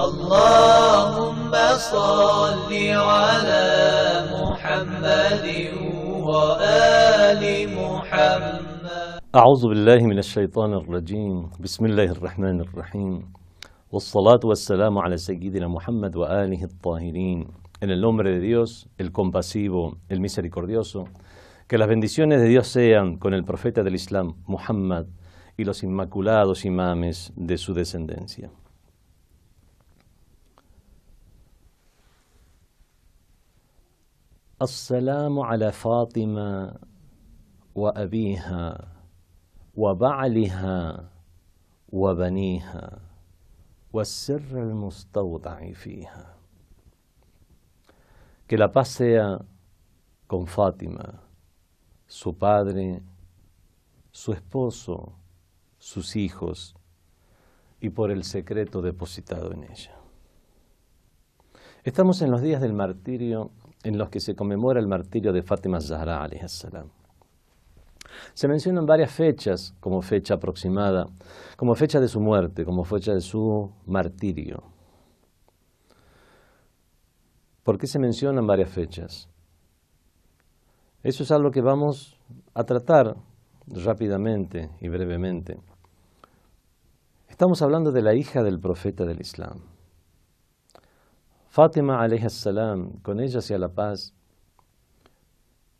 اللهم صل على محمد وآل محمد. أعوذ بالله من الشيطان الرجيم. بسم الله الرحمن الرحيم. والصلاة والسلام على سيدنا Muhammad وآله الطاهرين. En el nombre de Dios, el compasivo, el misericordioso, que las bendiciones de Dios sean con el profeta del Islam, Muhammad, y los inmaculados imames de su descendencia. As-salamu ala Fatima wa abiha wa ba'liha wa baniha wa sirr al-mustawda'i fiha. Que la paz sea con Fátima, su padre, su esposo, sus hijos y por el secreto depositado en ella. Estamos en los días del martirio en los que se conmemora el martirio de Fátima Zahra alayhi salam. Se mencionan varias fechas como fecha aproximada, como fecha de su muerte, como fecha de su martirio. ¿Por qué se mencionan varias fechas? Eso es algo que vamos a tratar rápidamente y brevemente. Estamos hablando de la hija del profeta del Islam. Fátima alayhi salam, con ella sea la paz,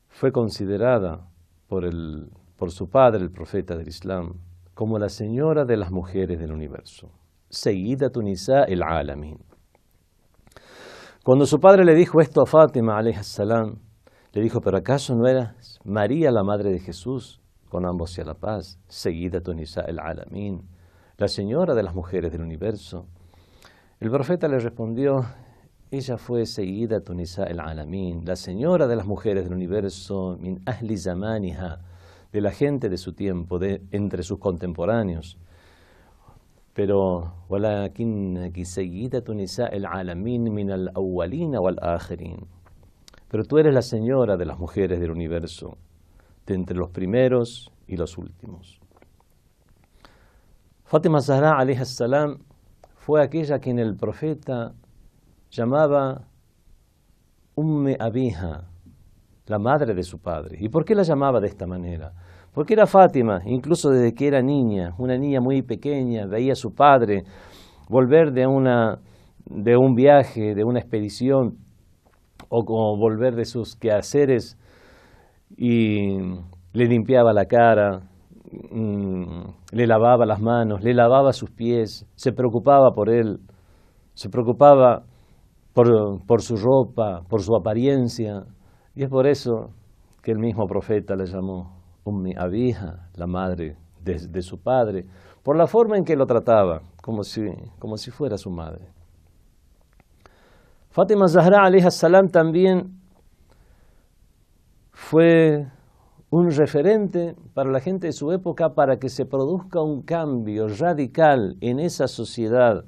fue considerada por su padre, el profeta del Islam, como la señora de las mujeres del universo, Sayyidatu Nisa al-Alamin. Cuando su padre le dijo esto a Fátima alayhi salam, le dijo, ¿pero acaso no era María la madre de Jesús? Con ambos sea la paz, Sayyidatu Nisa al-Alamin, la señora de las mujeres del universo. El profeta le respondió, ella fue Sayyidatu Nisa al-Alamin, la señora de las mujeres del universo, min ahli zamaniha, de la gente de su tiempo, entre sus contemporáneos. Pero, walakinnaki Sayyidatu Nisa al-Alamin min al-awwalina wal-akhirin. Pero tú eres la señora de las mujeres del universo, de entre los primeros y los últimos. Fátima Zahra alayhi salam fue aquella a quien el profeta llamaba Abiha, la madre de su padre. ¿Y por qué la llamaba de esta manera? Porque era Fátima, incluso desde que era niña, una niña muy pequeña, veía a su padre volver de un viaje, de una expedición, o como volver de sus quehaceres, y le limpiaba la cara, le lavaba las manos, le lavaba sus pies, se preocupaba por él, se preocupaba por su ropa, por su apariencia, y es por eso que el mismo profeta le llamó Abiha, la madre de su padre, por la forma en que lo trataba, como si fuera su madre. Fátima Zahra alayhi salam también fue un referente para la gente de su época para que se produzca un cambio radical en esa sociedad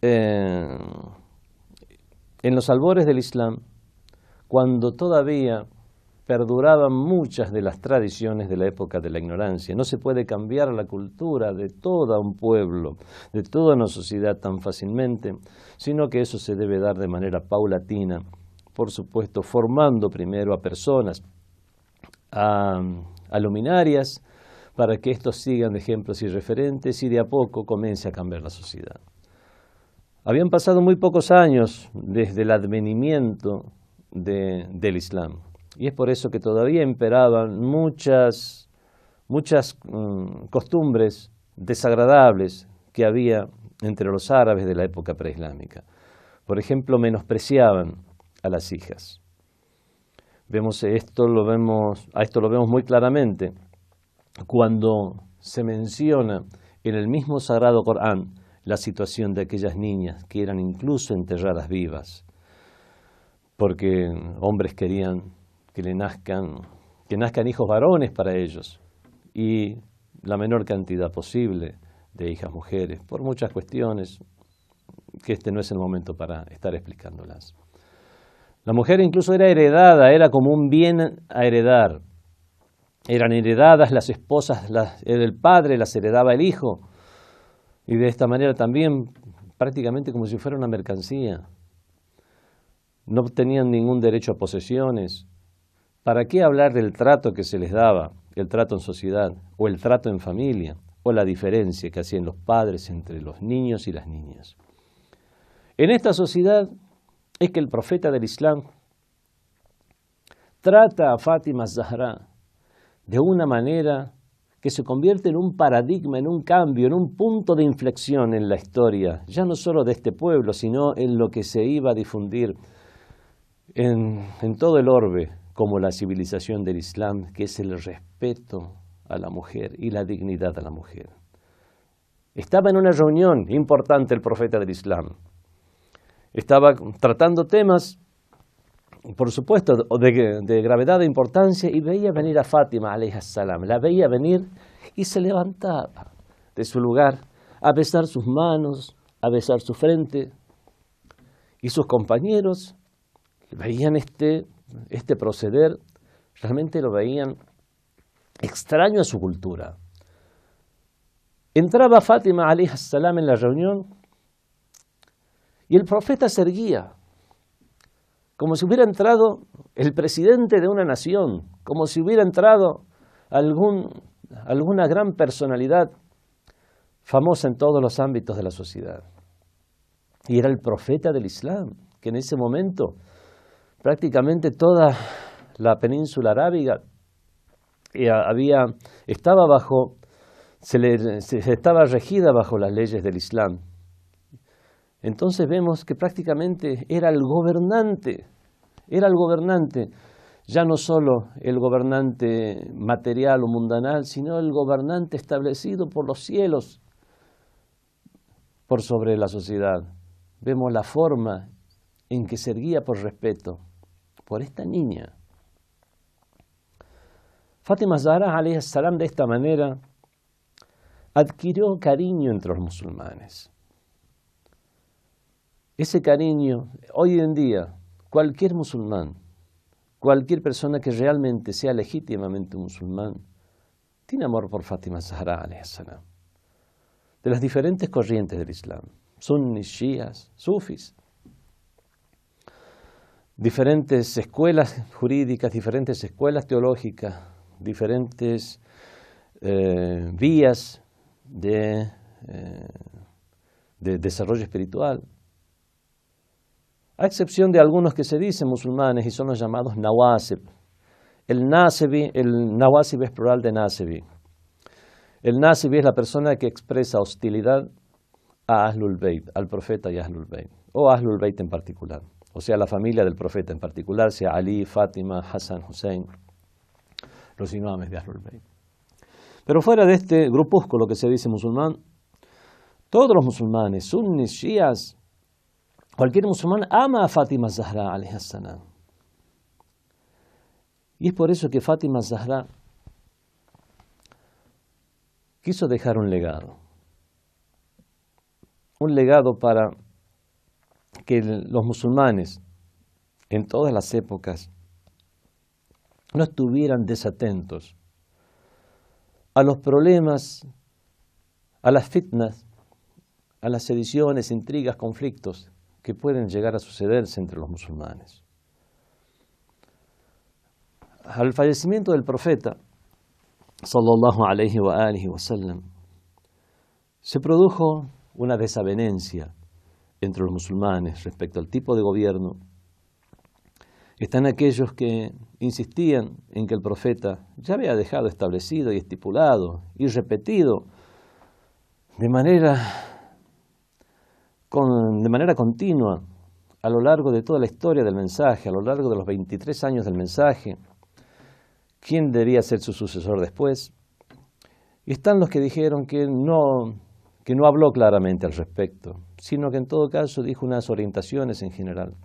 en los albores del Islam, cuando todavía perduraban muchas de las tradiciones de la época de la ignorancia. No se puede cambiar la cultura de todo un pueblo, de toda una sociedad tan fácilmente, sino que eso se debe dar de manera paulatina, por supuesto, formando primero a personas, a luminarias, para que estos sigan de ejemplos y referentes y de a poco comience a cambiar la sociedad. Habían pasado muy pocos años desde el advenimiento del Islam, y es por eso que todavía imperaban muchas costumbres desagradables que había entre los árabes de la época preislámica. Por ejemplo, menospreciaban a las hijas. A esto lo vemos muy claramente cuando se menciona en el mismo Sagrado Corán la situación de aquellas niñas que eran incluso enterradas vivas, porque hombres querían que nazcan hijos varones para ellos, y la menor cantidad posible de hijas mujeres, por muchas cuestiones que este no es el momento para estar explicándolas. La mujer incluso era heredada, era como un bien a heredar. Eran heredadas las esposas, el padre las heredaba el hijo. Y de esta manera también prácticamente como si fuera una mercancía. No tenían ningún derecho a posesiones. ¿Para qué hablar del trato que se les daba, el trato en sociedad, o el trato en familia, o la diferencia que hacían los padres entre los niños y las niñas? En esta sociedad es que el profeta del Islam trata a Fátima Zahra de una manera que se convierte en un paradigma, en un cambio, en un punto de inflexión en la historia, ya no solo de este pueblo, sino en lo que se iba a difundir en todo el orbe como la civilización del Islam, que es el respeto a la mujer y la dignidad a la mujer. Estaba en una reunión importante el profeta del Islam. Estaba tratando temas, por supuesto, de gravedad, de importancia, y veía venir a Fátima, alayha salam. La veía venir y se levantaba de su lugar a besar sus manos, a besar su frente. Y sus compañeros veían este proceder, realmente lo veían extraño a su cultura. Entraba Fátima, alayha salam, en la reunión y el profeta se erguía, como si hubiera entrado el presidente de una nación, como si hubiera entrado alguna gran personalidad famosa en todos los ámbitos de la sociedad. Y era el profeta del Islam, que en ese momento prácticamente toda la península arábiga estaba regida bajo las leyes del Islam. Entonces vemos que prácticamente era el gobernante, ya no solo el gobernante material o mundanal, sino el gobernante establecido por los cielos por sobre la sociedad. Vemos la forma en que se erguía por respeto por esta niña. Fátima Zahra, alayhi salam, de esta manera adquirió cariño entre los musulmanes. Ese cariño, hoy en día, cualquier musulmán, cualquier persona que realmente sea legítimamente musulmán, tiene amor por Fátima Zahra, alayhi salam. De las diferentes corrientes del Islam, sunnis, shias, sufis, diferentes escuelas jurídicas, diferentes escuelas teológicas, diferentes vías de desarrollo espiritual, a excepción de algunos que se dicen musulmanes y son los llamados nawasib. El nawasib es plural de nasibi. El nasibi es la persona que expresa hostilidad a Ahlul Bayt, al profeta y a Ahlul Bayt, o a Ahlul Bayt en particular, o sea, la familia del profeta en particular, sea Ali, Fátima, Hassan, Hussein, los imames de Ahlul Bayt. Pero fuera de este grupúsculo que se dice musulmán, todos los musulmanes, sunnis, shias, cualquier musulmán ama a Fátima Zahra, alayha salam. Y es por eso que Fátima Zahra quiso dejar un legado para que los musulmanes en todas las épocas no estuvieran desatentos a los problemas, a las fitnas, a las sediciones, intrigas, conflictos que pueden llegar a sucederse entre los musulmanes. Al fallecimiento del profeta, sallallahu alayhi wa alihi wa sallam, se produjo una desavenencia entre los musulmanes respecto al tipo de gobierno. Están aquellos que insistían en que el profeta ya había dejado establecido y estipulado y repetido de manera continua a lo largo de toda la historia del mensaje, a lo largo de los 23 años del mensaje, quién debía ser su sucesor después. Y están los que dijeron que no habló claramente al respecto, sino que en todo caso dijo unas orientaciones en general.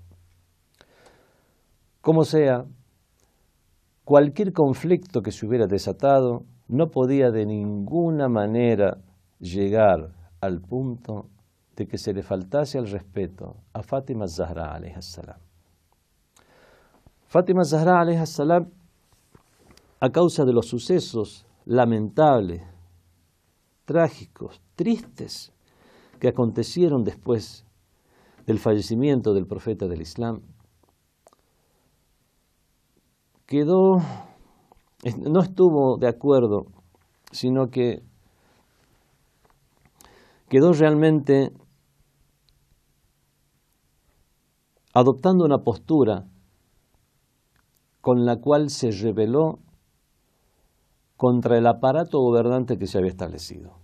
Como sea, cualquier conflicto que se hubiera desatado no podía de ninguna manera llegar al punto de que se le faltase el respeto a Fátima Zahra, alayha salam. Fátima Zahra, alayha salam, a causa de los sucesos lamentables, trágicos, tristes que acontecieron después del fallecimiento del profeta del Islam, no estuvo de acuerdo, sino que quedó realmente adoptando una postura con la cual se rebeló contra el aparato gobernante que se había establecido.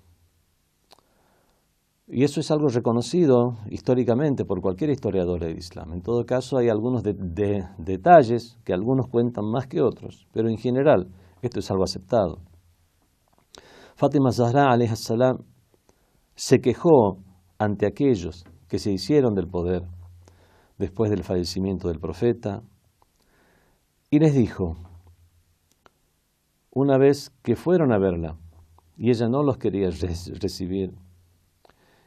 Y eso es algo reconocido históricamente por cualquier historiador del Islam. En todo caso, hay algunos detalles que algunos cuentan más que otros, pero en general esto es algo aceptado. Fátima Zahra alayhi salam se quejó ante aquellos que se hicieron del poder después del fallecimiento del profeta y les dijo, una vez que fueron a verla y ella no los quería recibir,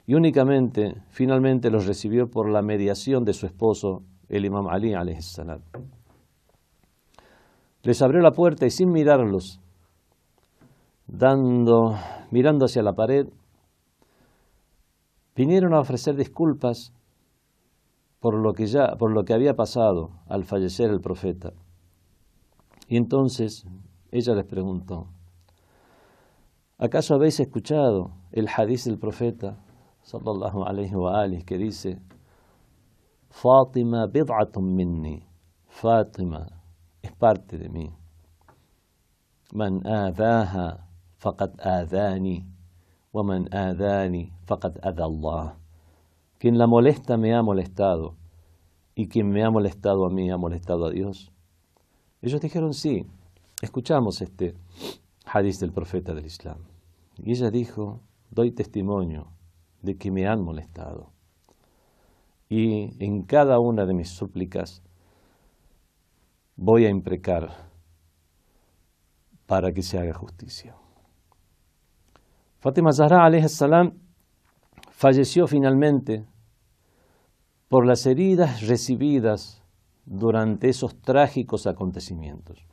y únicamente, finalmente los recibió por la mediación de su esposo, el Imam Ali alayhi salam. Les abrió la puerta y sin mirarlos, mirando hacia la pared, vinieron a ofrecer disculpas por lo que había pasado al fallecer el profeta. Y entonces ella les preguntó, ¿acaso habéis escuchado el hadiz del profeta sallallahu alayhi wa alihi que dice, Fátima bid'atun minni, Fátima es parte de mí, man adaha faqad adani wa man adani faqad adha Allah, quien la molesta me ha molestado y quien me ha molestado a mí ha molestado a Dios. Ellos dijeron sí, escuchamos este hadiz del profeta del Islam. Y ella dijo, doy testimonio de que me han molestado. Y en cada una de mis súplicas voy a imprecar para que se haga justicia. Fátima Zahra alayhi salam falleció finalmente por las heridas recibidas durante esos trágicos acontecimientos.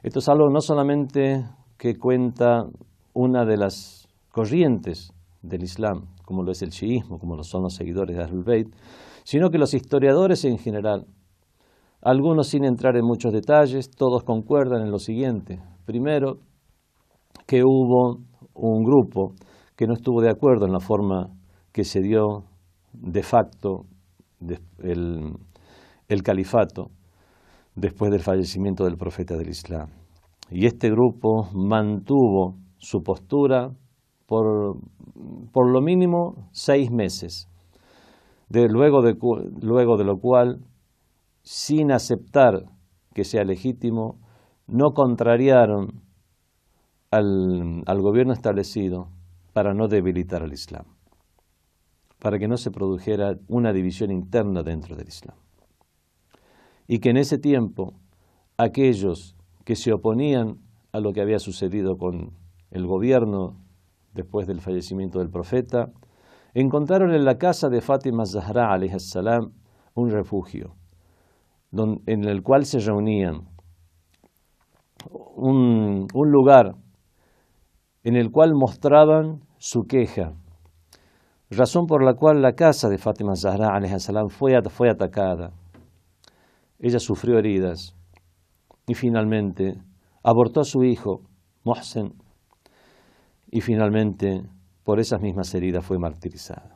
Esto es algo no solamente que cuenta una de las corrientes del Islam, como lo es el chiismo, como lo son los seguidores de Ahlul Bayt, sino que los historiadores en general, algunos sin entrar en muchos detalles, todos concuerdan en lo siguiente. Primero, que hubo un grupo que no estuvo de acuerdo en la forma que se dio de facto el califato después del fallecimiento del profeta del Islam. Y este grupo mantuvo su postura por lo mínimo 6 meses, luego de lo cual, sin aceptar que sea legítimo, no contrariaron al gobierno establecido para no debilitar al Islam, para que no se produjera una división interna dentro del Islam. Y que en ese tiempo aquellos que se oponían a lo que había sucedido con el gobierno después del fallecimiento del profeta, encontraron en la casa de Fátima Zahra alayhi salam un refugio en el cual se reunían, un lugar en el cual mostraban su queja, razón por la cual la casa de Fátima Zahra alayhi salam fue atacada. Ella sufrió heridas y finalmente abortó a su hijo, Mohsen, y finalmente por esas mismas heridas fue martirizada.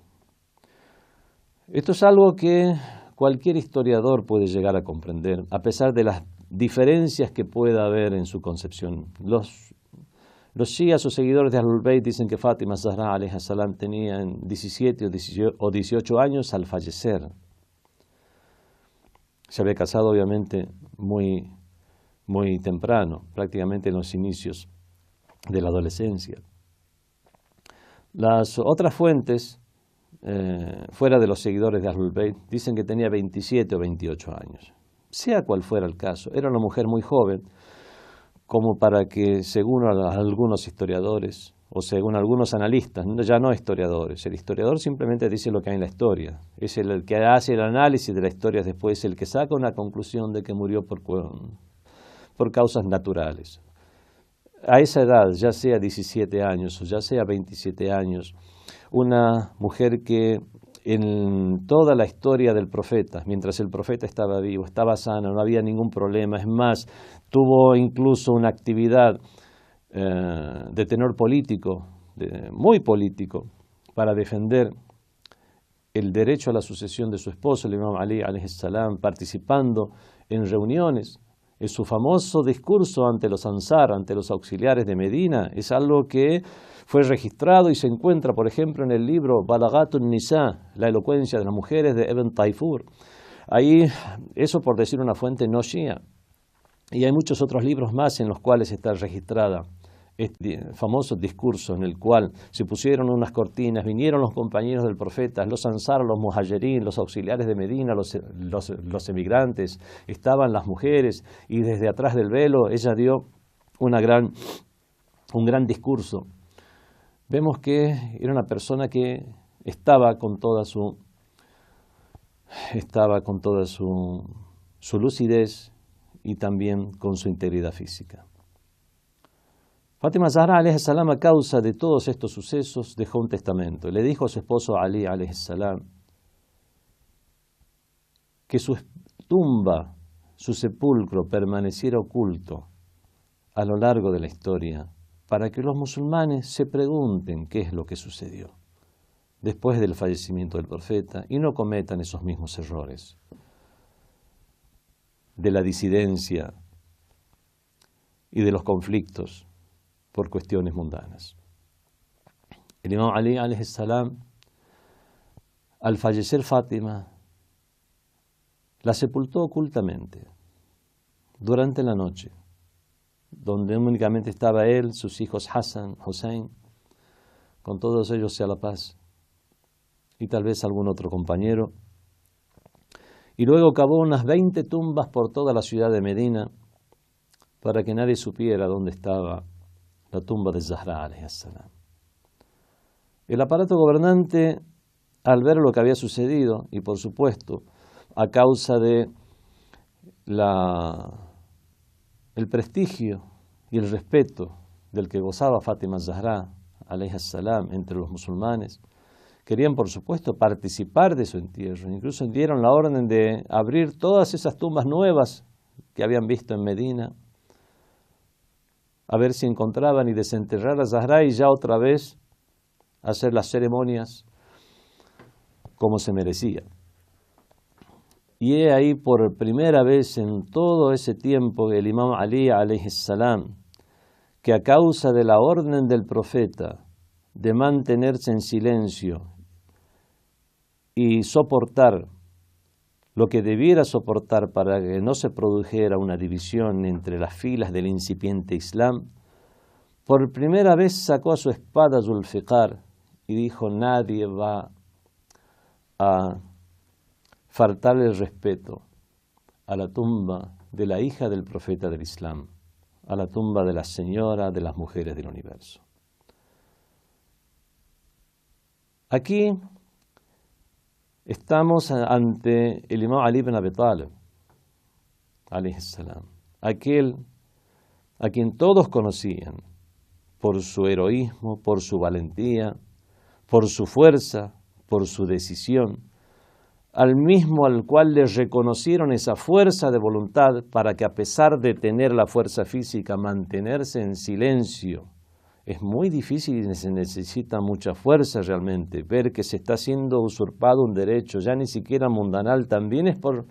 Esto es algo que cualquier historiador puede llegar a comprender, a pesar de las diferencias que pueda haber en su concepción. Los shías o seguidores de Ahlul Bayt dicen que Fátima Zahra alayhi salam tenía 17 o 18 años al fallecer. Se había casado obviamente muy temprano, prácticamente en los inicios de la adolescencia. Las otras fuentes, fuera de los seguidores de Ahlul Bayt, dicen que tenía 27 o 28 años. Sea cual fuera el caso, era una mujer muy joven, como para que, según algunos historiadores, o según algunos analistas, ya no historiadores, el historiador simplemente dice lo que hay en la historia, es el que hace el análisis de la historia después, el que saca una conclusión de que murió por causas naturales. A esa edad, ya sea 17 años o ya sea 27 años, una mujer que en toda la historia del profeta, mientras el profeta estaba vivo, estaba sana, no había ningún problema. Es más, tuvo incluso una actividad de tenor político, muy político, para defender el derecho a la sucesión de su esposo, el Imam Ali alayhi salam, participando en reuniones. En su famoso discurso ante los Ansar, ante los auxiliares de Medina, es algo que fue registrado y se encuentra, por ejemplo, en el libro Balaghatun Nisa, la elocuencia de las mujeres de Ibn Tayfur. Ahí, eso por decir una fuente no shia. Y hay muchos otros libros más en los cuales está registrada este famoso discurso en el cual se pusieron unas cortinas, vinieron los compañeros del profeta, los ansar, los muhajirin, los auxiliares de Medina, los emigrantes, estaban las mujeres y desde atrás del velo ella dio un gran discurso. Vemos que era una persona que estaba con toda su lucidez y también con su integridad física. Fátima Zahra alayhi salam, a causa de todos estos sucesos, dejó un testamento. Le dijo a su esposo Ali alayhi salam que su tumba, su sepulcro permaneciera oculto a lo largo de la historia, para que los musulmanes se pregunten qué es lo que sucedió después del fallecimiento del profeta y no cometan esos mismos errores de la disidencia y de los conflictos por cuestiones mundanas. El Imam Ali alayhi salam, al fallecer Fátima, la sepultó ocultamente durante la noche, donde únicamente estaba él, sus hijos Hassan, Hussein, con todos ellos sea la paz, y tal vez algún otro compañero. Y luego cavó unas 20 tumbas por toda la ciudad de Medina para que nadie supiera dónde estaba la tumba de Zahra alayhi salam. El aparato gobernante, al ver lo que había sucedido, y por supuesto a causa de el prestigio y el respeto del que gozaba Fátima Zahra alayhi salam entre los musulmanes, querían por supuesto participar de su entierro. Incluso dieron la orden de abrir todas esas tumbas nuevas que habían visto en Medina, a ver si encontraban y desenterrar a Zahra y ya otra vez hacer las ceremonias como se merecía. Y he ahí por primera vez en todo ese tiempo el Imam Ali alayhi salam, que a causa de la orden del profeta de mantenerse en silencio y soportar lo que debiera soportar para que no se produjera una división entre las filas del incipiente Islam, por primera vez sacó a su espada Zulfiqar y dijo: nadie va a faltarle el respeto a la tumba de la hija del profeta del Islam, a la tumba de la señora de las mujeres del universo. Aquí estamos ante el Imam Ali ibn Abi Talib, alayhi salam, aquel a quien todos conocían por su heroísmo, por su valentía, por su fuerza, por su decisión, al mismo al cual le reconocieron esa fuerza de voluntad para que, a pesar de tener la fuerza física, mantenerse en silencio. Es muy difícil y se necesita mucha fuerza realmente. Ver que se está siendo usurpado un derecho, ya ni siquiera mundanal, también es por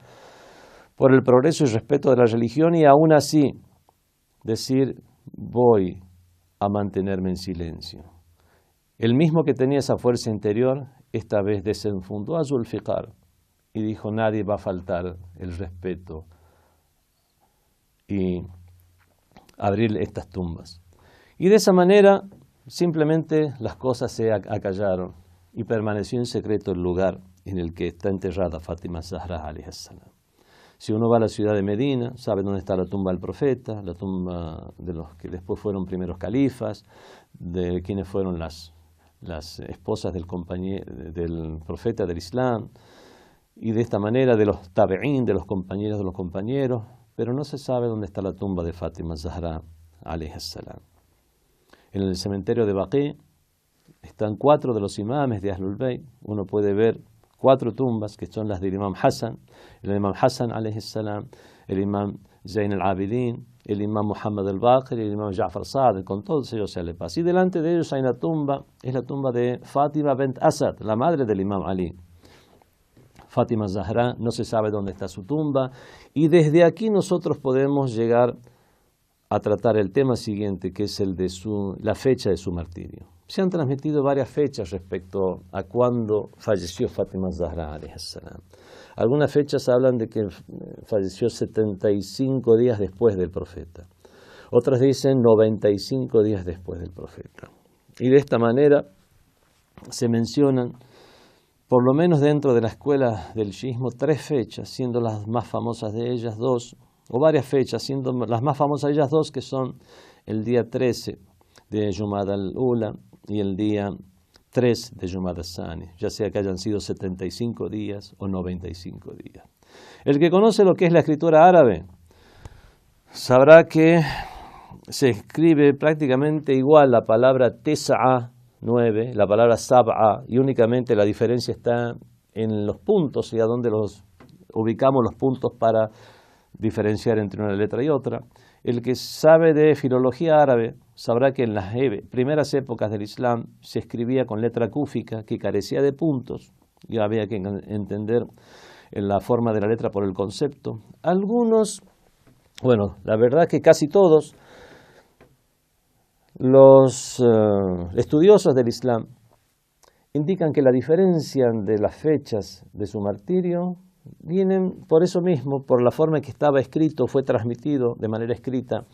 el progreso y respeto de la religión, y aún así decir: voy a mantenerme en silencio. El mismo que tenía esa fuerza interior, esta vez desenfundó a Zulfiqar y dijo: nadie va a faltar el respeto y abrir estas tumbas. Y de esa manera simplemente las cosas se acallaron y permaneció en secreto el lugar en el que está enterrada Fátima Zahra alayhi salam. Si uno va a la ciudad de Medina, sabe dónde está la tumba del profeta, la tumba de los que después fueron primeros califas, de quienes fueron las esposas del profeta del Islam, y de esta manera de los tabe'ín, de los compañeros, pero no se sabe dónde está la tumba de Fátima Zahra alayhi salam. En el cementerio de Baqi, están 4 de los imames de Ahlul Bayt. Uno puede ver 4 tumbas que son las del imam Hassan, el imam Hassan alayhi salam, el imam Zayn al-Abidin, el imam Muhammad al-Baqir y el imam Ja'far Sadiq, con todos ellos se le pasa. Y delante de ellos hay una tumba, es la tumba de Fátima bint Asad, la madre del imam Ali. Fátima Zahra, no se sabe dónde está su tumba, y desde aquí nosotros podemos llegar a tratar el tema siguiente, que es el de la fecha de su martirio. Se han transmitido varias fechas respecto a cuándo falleció Fátima Zahra alayhi salam. Algunas fechas hablan de que falleció 75 días después del profeta. Otras dicen 95 días después del profeta. Y de esta manera se mencionan, por lo menos dentro de la escuela del chiismo, 3 fechas, siendo las más famosas de ellas 2, o varias fechas, siendo las más famosas de ellas 2, que son el día 13 de Jumad al-Ula y el día 3 de Jumad al-Sani, ya sea que hayan sido 75 días o 95 días. El que conoce lo que es la escritura árabe sabrá que se escribe prácticamente igual la palabra tes'a, 9, la palabra sab'a, y únicamente la diferencia está en los puntos y a dónde los ubicamos los puntos para diferenciar entre una letra y otra. El que sabe de filología árabe sabrá que en las primeras épocas del Islam se escribía con letra cúfica que carecía de puntos y había que entender la forma de la letra por el concepto. Algunos, bueno, la verdad que casi todos los estudiosos del Islam indican que la diferencia de las fechas de su martirio vienen por eso mismo, por la forma en que estaba escrito, fue transmitido de manera escrita,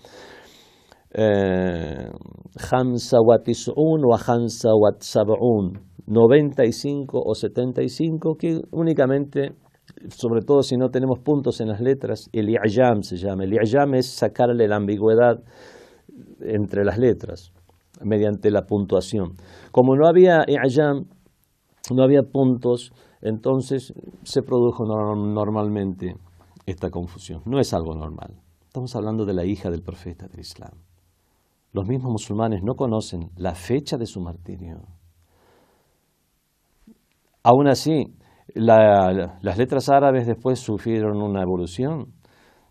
Hamsa wa tis'un wa Hamsa wa sab'un, 95 o 75, que únicamente, sobre todo si no tenemos puntos en las letras, el i'jam se llama. El i'jam es sacarle la ambigüedad entre las letras mediante la puntuación. Como no había i'jam, no había puntos, entonces se produjo normalmente esta confusión. No es algo normal. Estamos hablando de la hija del profeta del Islam. Los mismos musulmanes no conocen la fecha de su martirio. Aún así, las letras árabes después sufrieron una evolución.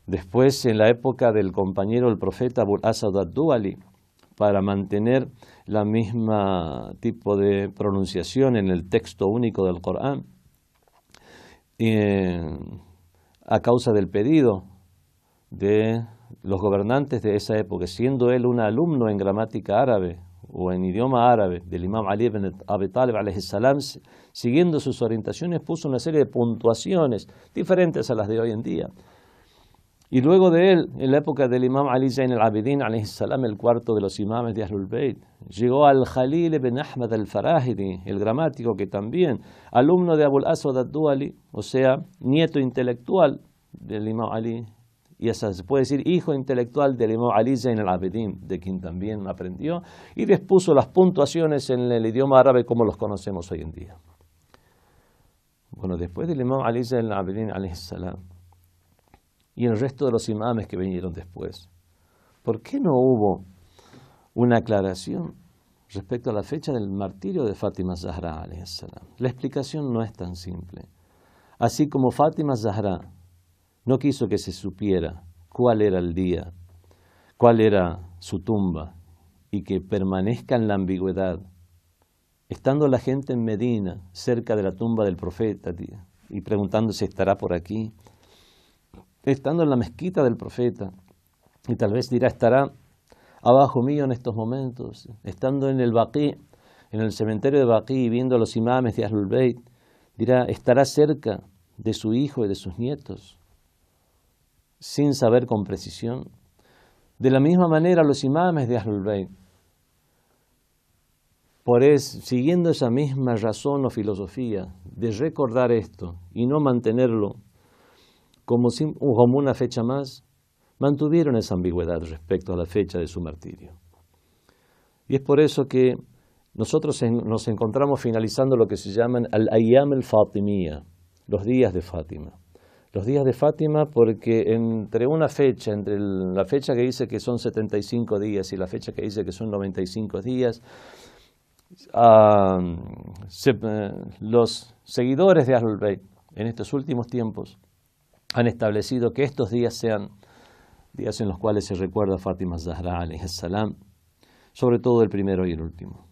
Después, en la época del compañero del profeta Abul Asad ad-Duali, para mantener la misma tipo de pronunciación en el texto único del Corán, a causa del pedido de los gobernantes de esa época, siendo él un alumno en gramática árabe o en idioma árabe del imam Ali ibn Abi Talib alayhi salam, siguiendo sus orientaciones, puso una serie de puntuaciones diferentes a las de hoy en día. Y luego de él, en la época del imam Ali Zayn al-Abidin alayhi salam, el cuarto de los imames de Ahlul Bayt, llegó al-Khalil ibn Ahmad al-Farahidi, el gramático, que también, alumno de Abul Aswad ad-Duali, o sea, nieto intelectual del imam Ali, y hasta se puede decir hijo intelectual del imam Ali Zayn al-Abidin, de quien también aprendió, y dispuso las puntuaciones en el idioma árabe como los conocemos hoy en día. Bueno, después del imam Ali Zayn al-Abidin alayhi salam, y el resto de los imames que vinieron después, ¿por qué no hubo una aclaración respecto a la fecha del martirio de Fátima Zahra alayhi salam? La explicación no es tan simple. Así como Fátima Zahra no quiso que se supiera cuál era el día, cuál era su tumba, y que permanezca en la ambigüedad, estando la gente en Medina, cerca de la tumba del profeta, y preguntándose, ¿estará por aquí? Estando en la mezquita del profeta, y tal vez dirá, estará abajo mío en estos momentos, estando en el Baqi, en el cementerio de Baqi, viendo a los imames de Ahlul Bayt, dirá, estará cerca de su hijo y de sus nietos, sin saber con precisión. De la misma manera, los imames de Ahlul Bayt, siguiendo esa misma razón o filosofía de recordar esto y no mantenerlo como una fecha más, mantuvieron esa ambigüedad respecto a la fecha de su martirio. Y es por eso que nosotros nos encontramos finalizando lo que se llaman al-Ayyam al-Fatimiyya, los días de Fátima. Los días de Fátima, porque entre la fecha que dice que son 75 días y la fecha que dice que son 95 días, los seguidores de Ahlul Bayt en estos últimos tiempos han establecido que estos días sean días en los cuales se recuerda a Fátima Zahra alayhi salam, sobre todo el primero y el último.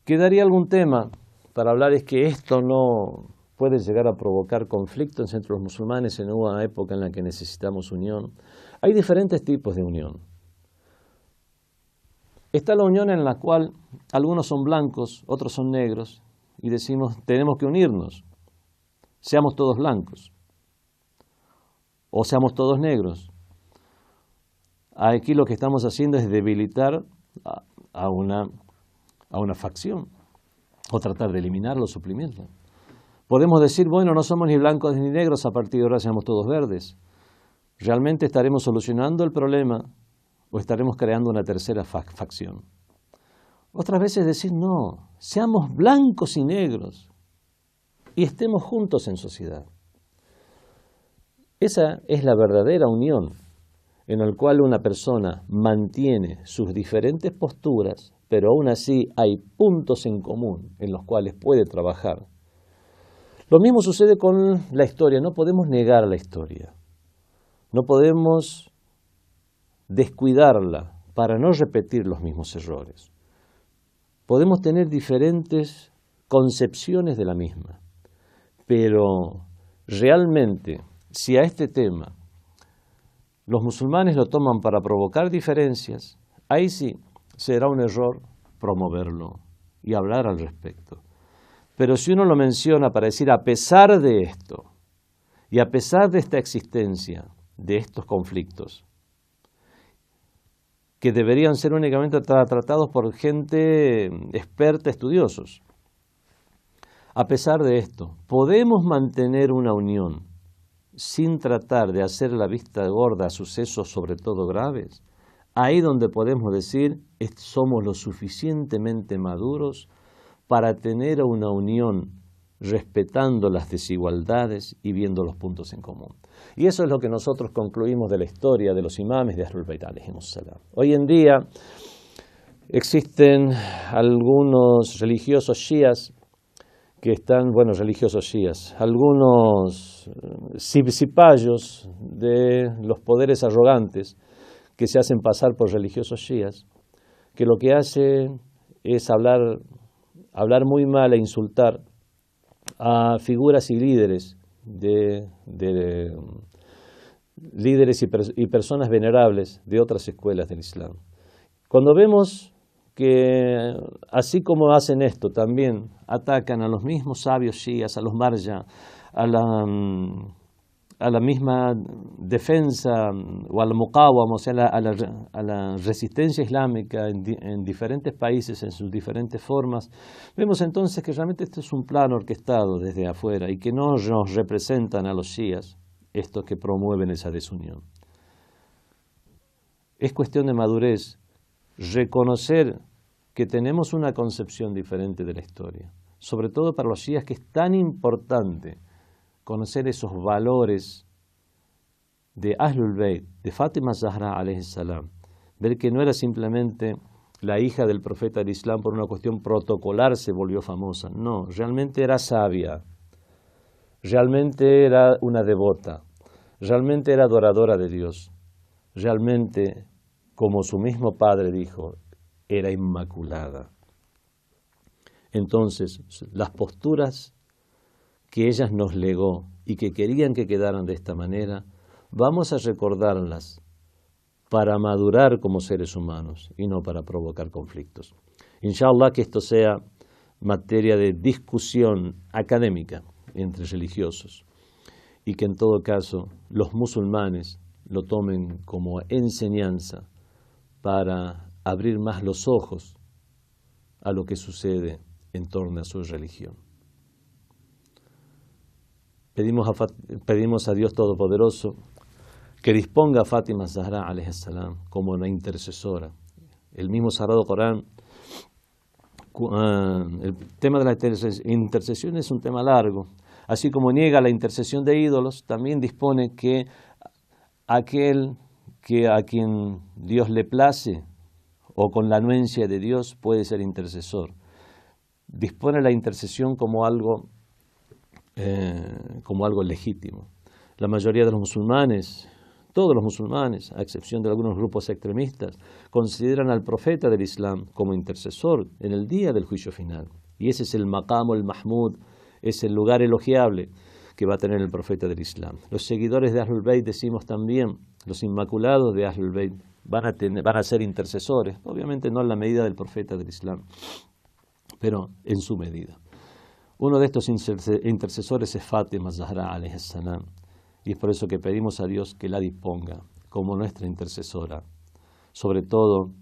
Quedaría algún tema para hablar, es que esto no puede llegar a provocar conflictos entre los musulmanes en una época en la que necesitamos unión. Hay diferentes tipos de unión. Está la unión en la cual algunos son blancos, otros son negros, y decimos, tenemos que unirnos, seamos todos blancos, o seamos todos negros. Aquí lo que estamos haciendo es debilitar a una facción, o tratar de eliminarla o suprimirla. Podemos decir, bueno, no somos ni blancos ni negros, a partir de ahora seamos todos verdes. ¿Realmente estaremos solucionando el problema o estaremos creando una tercera facción? Otras veces decir, no, seamos blancos y negros y estemos juntos en sociedad. Esa es la verdadera unión, en la cual una persona mantiene sus diferentes posturas, pero aún así hay puntos en común en los cuales puede trabajar. Lo mismo sucede con la historia, no podemos negar la historia, no podemos descuidarla para no repetir los mismos errores. Podemos tener diferentes concepciones de la misma, pero realmente si a este tema los musulmanes lo toman para provocar diferencias, ahí sí será un error promoverlo y hablar al respecto. Pero si uno lo menciona para decir, a pesar de esto, y a pesar de esta existencia, de estos conflictos, que deberían ser únicamente tratados por gente experta, estudiosos, a pesar de esto, podemos mantener una unión sin tratar de hacer la vista gorda a sucesos sobre todo graves. Ahí donde podemos decir, somos lo suficientemente maduros para tener una unión respetando las desigualdades y viendo los puntos en común. Y eso es lo que nosotros concluimos de la historia de los imames de Ahlul Bayt alayhimus salam. Hoy en día existen algunos religiosos chiíes que están, religiosos chiíes, algunos cipayos de los poderes arrogantes que se hacen pasar por religiosos chiíes, que lo que hacen es hablar muy mal e insultar a figuras y líderes líderes y personas venerables de otras escuelas del Islam. Cuando vemos que así como hacen esto, también atacan a los mismos sabios chiíes, a los marja, a la misma defensa o al muqawama, o sea, a la resistencia islámica en diferentes países, en sus diferentes formas, vemos entonces que realmente este es un plan orquestado desde afuera y que no nos representan a los chiíes, estos que promueven esa desunión. Es cuestión de madurez reconocer que tenemos una concepción diferente de la historia, sobre todo para los chiíes, que es tan importante conocer esos valores de Ahlul Bayt, de Fátima Zahra alayhi salam, ver que no era simplemente la hija del profeta del Islam por una cuestión protocolar se volvió famosa, no, realmente era sabia, realmente era una devota, realmente era adoradora de Dios, realmente, como su mismo padre dijo, era inmaculada. Entonces, las posturas que ella nos legó y que querían que quedaran de esta manera, vamos a recordarlas para madurar como seres humanos y no para provocar conflictos. Inshallah que esto sea materia de discusión académica entre religiosos y que en todo caso los musulmanes lo tomen como enseñanza para abrir más los ojos a lo que sucede en torno a su religión. Pedimos a Dios Todopoderoso que disponga a Fátima Zahra alayhi salam como una intercesora. El mismo Sagrado Corán, el tema de la intercesión es un tema largo. Así como niega la intercesión de ídolos, también dispone que aquel que a quien Dios le place o con la anuencia de Dios puede ser intercesor. Dispone la intercesión como algo legítimo. La mayoría de los musulmanes, todos los musulmanes, a excepción de algunos grupos extremistas, consideran al profeta del Islam como intercesor en el día del juicio final. Y ese es el maqam al-mahmud, es el lugar elogiable que va a tener el profeta del Islam. Los seguidores de Ahlul Bayt, decimos también, los inmaculados de Ahlul Bayt, van a ser intercesores, obviamente no en la medida del profeta del Islam, pero en su medida. Uno de estos intercesores es Fátima Zahra alayhi salam, y es por eso que pedimos a Dios que la disponga como nuestra intercesora, sobre todo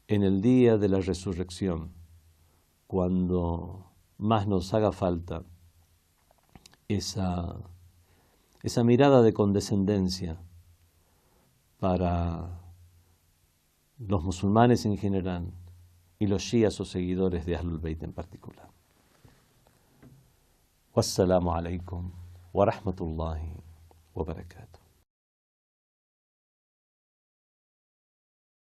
en el día de la resurrección, cuando más nos haga falta esa mirada de condescendencia para los musulmanes en general y los shías o seguidores de Ahlul Bayt en particular. Wassalamu alaikum wa rahmatullahi wa barakatuh.